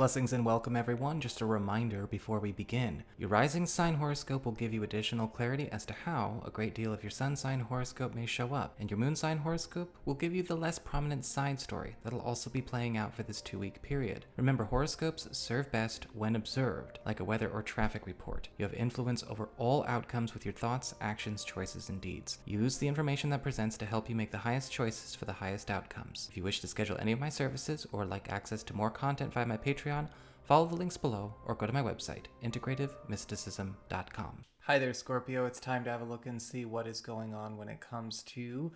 Blessings and welcome everyone. Just a reminder before we begin. Your rising sign horoscope will give you additional clarity as to how a great deal of your sun sign horoscope may show up, and your moon sign horoscope will give you the less prominent side story that'll also be playing out for this 2-week period. Remember, horoscopes serve best when observed, like a weather or traffic report. You have influence over all outcomes with your thoughts, actions, choices, and deeds. Use the information that presents to help you make the highest choices for the highest outcomes. If you wish to schedule any of my services or like access to more content via my Patreon, follow the links below or go to my website, integrativemysticism.com. Hi there, Scorpio. It's time to have a look and see what is going on when it comes to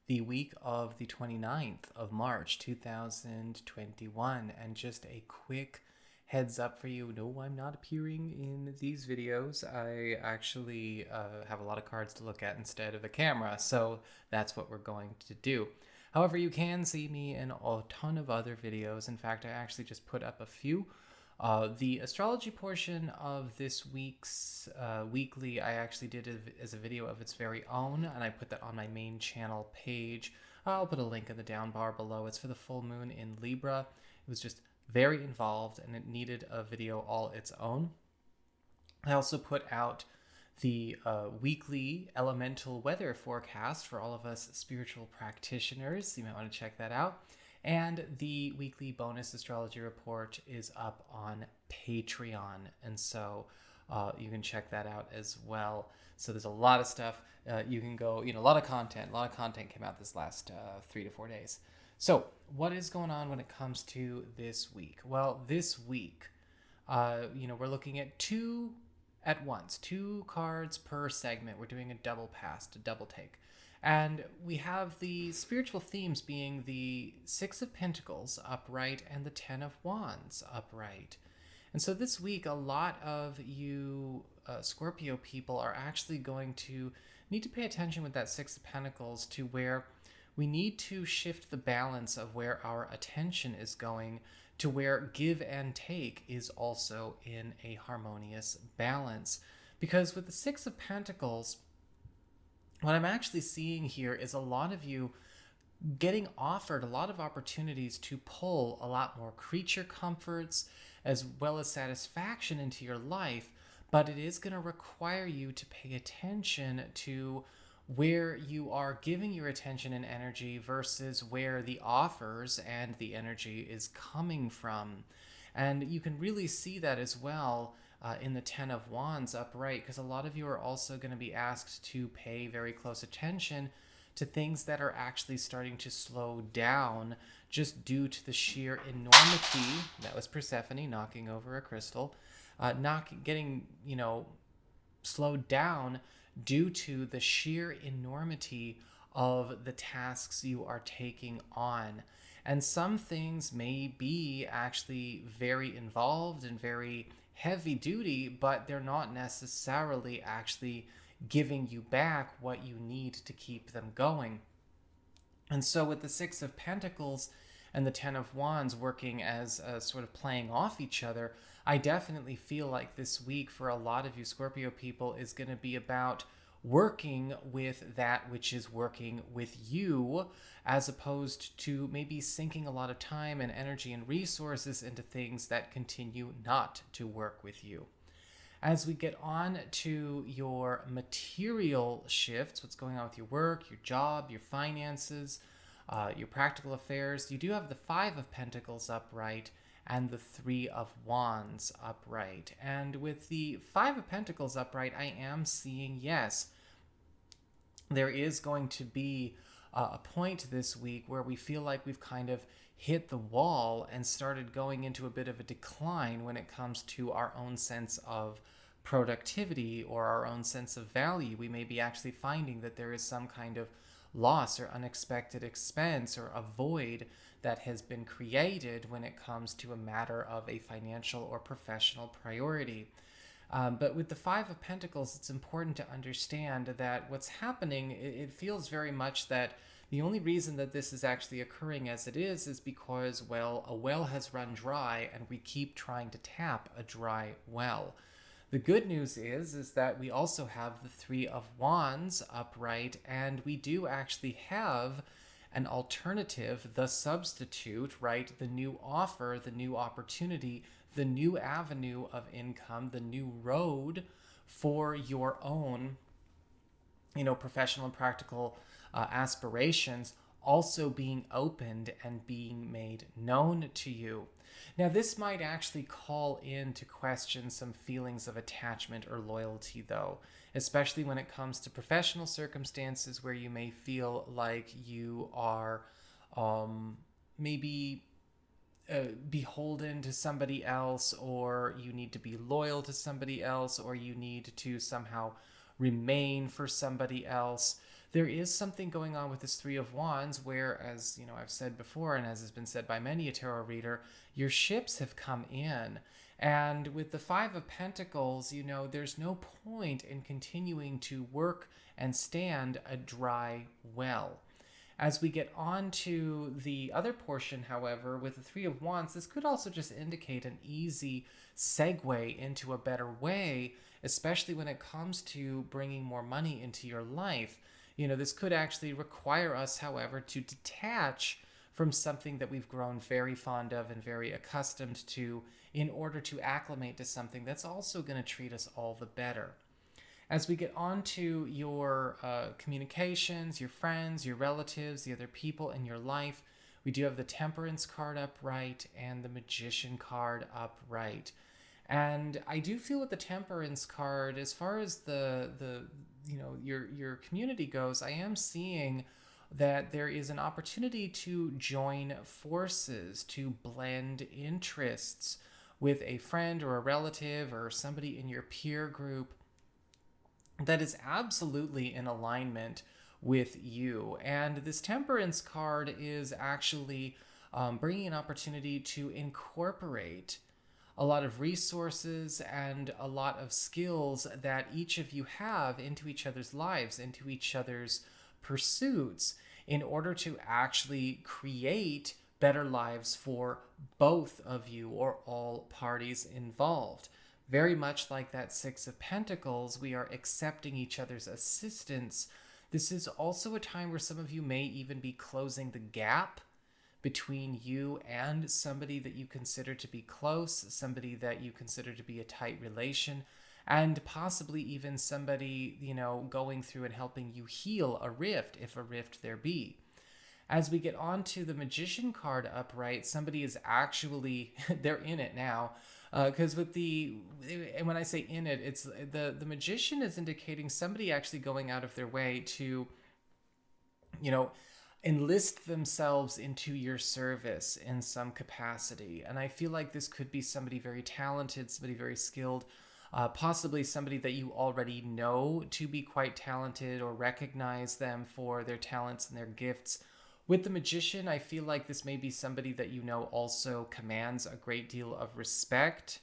the week of the 29th of March, 2021. And just a quick heads up for you. No, I'm not appearing in these videos. I actually have a lot of cards to look at instead of a camera, so that's what we're going to do. However, you can see me in a ton of other videos. In fact, I actually just put up a few. The astrology portion of this week's weekly, I actually did as a video of its very own, and I put that on my main channel page. I'll put a link in the down bar below. It's for the full moon in Libra. It was just very involved, and it needed a video all its own. I also put out the weekly elemental weather forecast for all of us spiritual practitioners. You might want to check that out. And the weekly bonus astrology report is up on Patreon. And so you can check that out as well. So there's a lot of stuff. You can go, a lot of content. A lot of content came out this last 3 to 4 days. So what is going on when it comes to this week? Well, this week, we're looking at two cards per segment. We're doing a double pass, a double take. And we have the spiritual themes being the Six of Pentacles upright and the Ten of Wands upright. And so this week, a lot of you Scorpio people are actually going to need to pay attention with that Six of Pentacles to where we need to shift the balance of where our attention is going to where give and take is also in a harmonious balance. Because with the Six of Pentacles, what I'm actually seeing here is a lot of you getting offered a lot of opportunities to pull a lot more creature comforts as well as satisfaction into your life, but it is going to require you to pay attention to where you are giving your attention and energy versus where the offers and the energy is coming from. And you can really see that as well in the Ten of Wands upright, because a lot of you are also going to be asked to pay very close attention to things that are actually starting to slow down just due to the sheer enormity. That was Persephone knocking over a crystal, getting slowed down due to the sheer enormity of the tasks you are taking on. And some things may be actually very involved and very heavy duty, but they're not necessarily actually giving you back what you need to keep them going. And so with the Six of Pentacles and the Ten of Wands working as sort of playing off each other, I definitely feel like this week for a lot of you Scorpio people is going to be about working with that which is working with you, as opposed to maybe sinking a lot of time and energy and resources into things that continue not to work with you. As we get on to your material shifts, what's going on with your work, your job, your finances, your practical affairs, you do have the Five of Pentacles upright and the Three of Wands upright. And with the Five of Pentacles upright, I am seeing, yes, there is going to be a point this week where we feel like we've kind of hit the wall and started going into a bit of a decline when it comes to our own sense of productivity or our own sense of value. We may be actually finding that there is some kind of loss or unexpected expense or a void that has been created when it comes to a matter of a financial or professional priority. But with the Five of Pentacles, it's important to understand that what's happening, it feels very much that the only reason that this is actually occurring as it is because, well, a well has run dry and we keep trying to tap a dry well. The good news is that we also have the Three of Wands upright, and we do actually have an alternative, the substitute, right? The new offer, the new opportunity, the new avenue of income, the new road for your own, professional and practical aspirations also being opened and being made known to you. Now, this might actually call into question some feelings of attachment or loyalty, though, especially when it comes to professional circumstances where you may feel like you are maybe beholden to somebody else, or you need to be loyal to somebody else, or you need to somehow remain for somebody else. There is something going on with this Three of Wands where, as I've said before, and as has been said by many a tarot reader, your ships have come in. And with the Five of Pentacles, there's no point in continuing to work and stand a dry well. As we get on to the other portion, however, with the Three of Wands, this could also just indicate an easy segue into a better way, especially when it comes to bringing more money into your life. This could actually require us, however, to detach from something that we've grown very fond of and very accustomed to in order to acclimate to something that's also going to treat us all the better. As we get on to your communications, your friends, your relatives, the other people in your life, we do have the Temperance card upright and the Magician card upright. And I do feel with the Temperance card, as far as the your community goes, I am seeing that there is an opportunity to join forces, to blend interests with a friend or a relative or somebody in your peer group that is absolutely in alignment with you. And this Temperance card is actually bringing an opportunity to incorporate a lot of resources and a lot of skills that each of you have into each other's lives, into each other's pursuits, in order to actually create better lives for both of you or all parties involved. Very much like that Six of Pentacles, we are accepting each other's assistance. This is also a time where some of you may even be closing the gap between you and somebody that you consider to be close, somebody that you consider to be a tight relation, and possibly even somebody, going through and helping you heal a rift, if a rift there be. As we get on to the Magician card upright, somebody is actually, they're in it now. Because and when I say in it, it's the Magician is indicating somebody actually going out of their way to, enlist themselves into your service in some capacity. And I feel like this could be somebody very talented, somebody very skilled, possibly somebody that you already know to be quite talented or recognize them for their talents and their gifts. With the Magician, I feel like this may be somebody that also commands a great deal of respect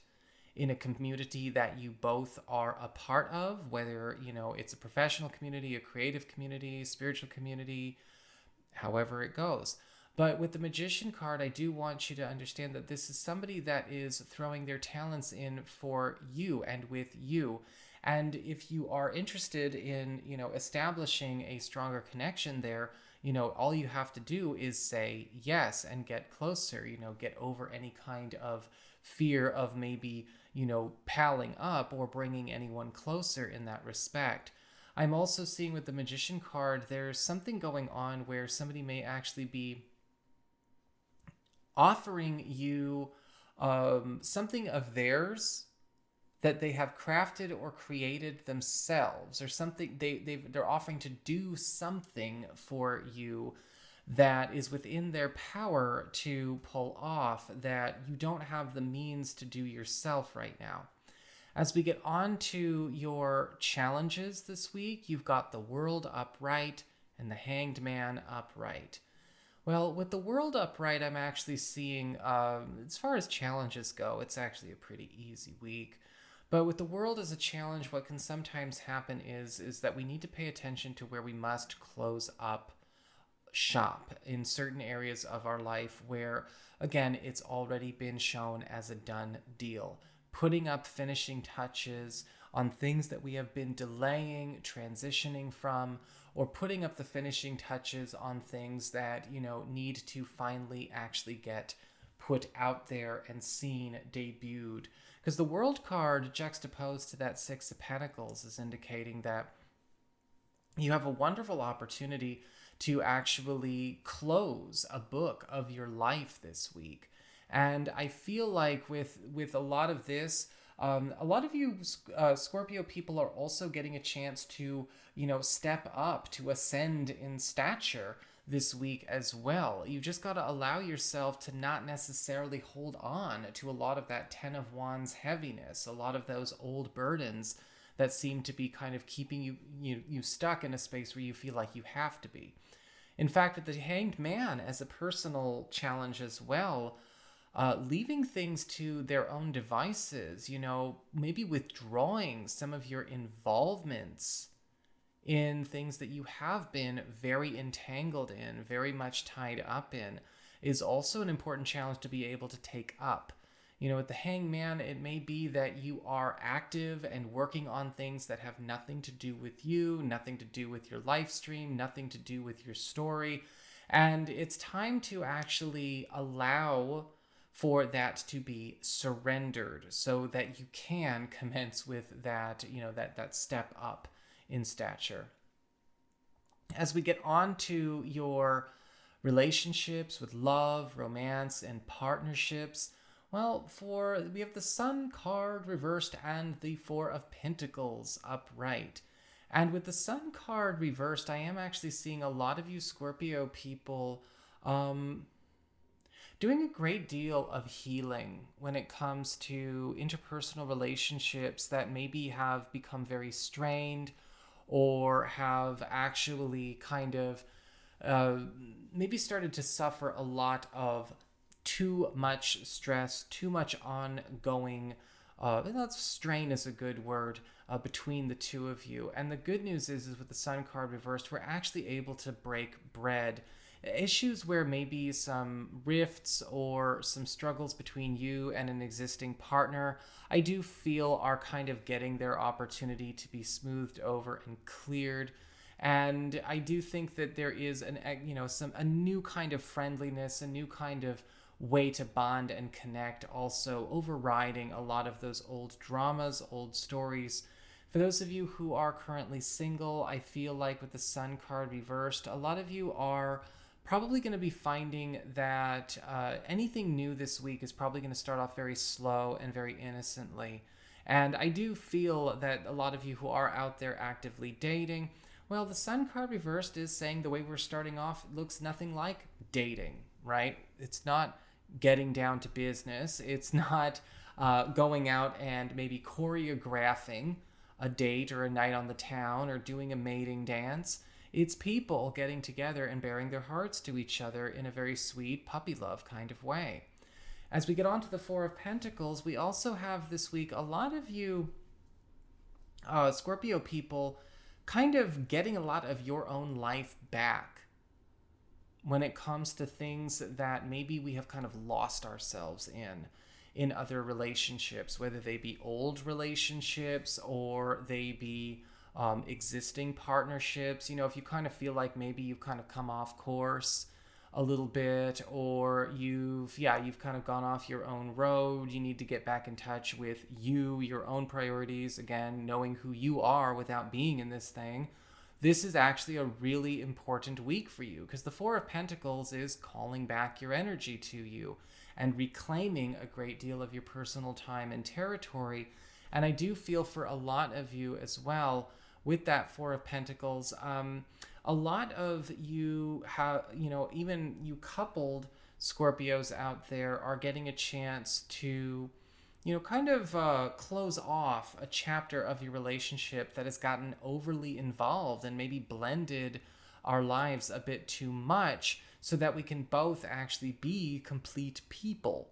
in a community that you both are a part of, whether, it's a professional community, a creative community, spiritual community, however it goes. But with the Magician card, I do want you to understand that this is somebody that is throwing their talents in for you and with you. And if you are interested in, establishing a stronger connection there, all you have to do is say yes and get closer, get over any kind of fear of maybe, palling up or bringing anyone closer in that respect. I'm also seeing with the Magician card, there's something going on where somebody may actually be offering you something of theirs that they have crafted or created themselves, or something they're offering to do something for you that is within their power to pull off, that you don't have the means to do yourself right now. As we get on to your challenges this week, you've got the World upright and the Hanged Man upright. Well, with the World upright, I'm actually seeing, as far as challenges go, it's actually a pretty easy week. But with the World as a challenge, what can sometimes happen is that we need to pay attention to where we must close up shop in certain areas of our life where, again, it's already been shown as a done deal. Putting up finishing touches on things that we have been delaying, transitioning from, or putting up the finishing touches on things that, need to finally actually get put out there and seen, debuted. Because the World card juxtaposed to that Six of Pentacles is indicating that you have a wonderful opportunity to actually close a book of your life this week. And I feel like with a lot of this, a lot of you Scorpio people are also getting a chance to, step up, to ascend in stature this week as well. You just got to allow yourself to not necessarily hold on to a lot of that Ten of Wands heaviness, a lot of those old burdens that seem to be kind of keeping you stuck in a space where you feel like you have to be. In fact, with the Hanged Man as a personal challenge as well, leaving things to their own devices, maybe withdrawing some of your involvements in things that you have been very entangled in, very much tied up in, is also an important challenge to be able to take up. With the Hangman, it may be that you are active and working on things that have nothing to do with you, nothing to do with your life stream, nothing to do with your story. And it's time to actually allow for that to be surrendered so that you can commence with that, that step up in stature. As we get on to your relationships with love, romance, and partnerships, well, we have the Sun card reversed and the Four of Pentacles upright. And with the Sun card reversed, I am actually seeing a lot of you Scorpio people doing a great deal of healing when it comes to interpersonal relationships that maybe have become very strained or have actually kind of maybe started to suffer a lot of too much stress, too much ongoing, strain is a good word, between the two of you. And the good news is with the Sun card reversed, we're actually able to break bread. Issues where maybe some rifts or some struggles between you and an existing partner, I do feel are kind of getting their opportunity to be smoothed over and cleared. And I do think that there is a new kind of friendliness, a new kind of way to bond and connect, also overriding a lot of those old dramas, old stories. For those of you who are currently single, I feel like with the Sun card reversed, a lot of you are probably going to be finding that anything new this week is probably going to start off very slow and very innocently. And I do feel that a lot of you who are out there actively dating, well, the Sun card reversed is saying the way we're starting off looks nothing like dating, right? It's not getting down to business. It's not going out and maybe choreographing a date or a night on the town or doing a mating dance. It's people getting together and bearing their hearts to each other in a very sweet puppy love kind of way. As we get on to the Four of Pentacles, we also have this week a lot of you Scorpio people kind of getting a lot of your own life back when it comes to things that maybe we have kind of lost ourselves in other relationships, whether they be old relationships or they be existing partnerships. If you kind of feel like maybe you've kind of come off course a little bit, or you've kind of gone off your own road, you need to get back in touch with your own priorities, again, knowing who you are without being in this thing. This is actually a really important week for you, because the Four of Pentacles is calling back your energy to you and reclaiming a great deal of your personal time and territory. And I do feel for a lot of you as well, with that Four of Pentacles, a lot of you have, even you coupled Scorpios out there are getting a chance to kind of close off a chapter of your relationship that has gotten overly involved and maybe blended our lives a bit too much, so that we can both actually be complete people.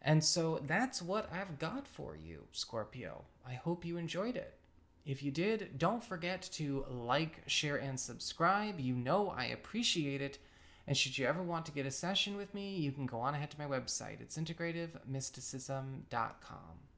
And so that's what I've got for you, Scorpio. I hope you enjoyed it. If you did, don't forget to like, share, and subscribe. I appreciate it. And should you ever want to get a session with me, you can go on ahead to my website. It's integrativemysticism.com.